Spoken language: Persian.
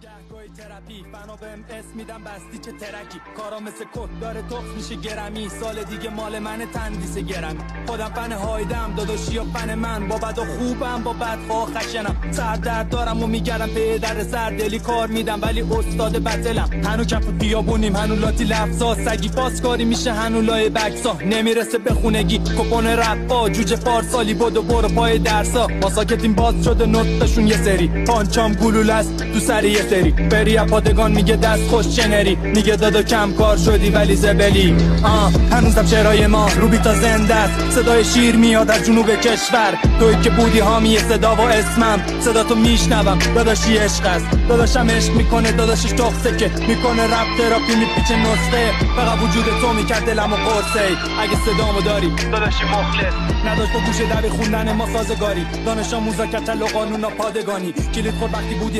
گهگاهی تراپی فنا بهم اسم میدم بستی چه ترکی کارا مثل کت داره تخ میشه گرمی سال دیگه مال من تندیس گرمی خودم فن هایدم داداشی و فن من با بد و خوبم با بدخواه خشنم سر درد دارم و میگردم به در سر دلی کار میدم ولی استاد بتلم هنو کف خیابونیم هنو لاتی لفظا سگی پاسکاری میشه هنو لای بکسا نمیرسه به خونگی کپون رپا جوجه پارسالی بدو برو پای درسا ما ساکتیم باز شده نطقشون یه سری پانچام گلوله است تو سری یه سری بری پادگان میگه دست خوش چنری میگه دادا کم کار شدی ولی زبلی هنوزم شعرهای ما روبی تا زنده است صدای شیر میاد از جنوب کشور توی که بودی حامی صدا و اسمم صدا تو میشنوم داداشی عشق است داداشم عشق میکنه داداشش تخته که میکنه رپ تراپی میپیچه نسخه فقط وجود تو میکرد دلمو قرصه اگه صدامو داری داداشی مخلص نداشت با گوشه دبی خوندن ما سازگاری دانش آموزا کتل و قانونا پادگانی کلید خود وقتی بودی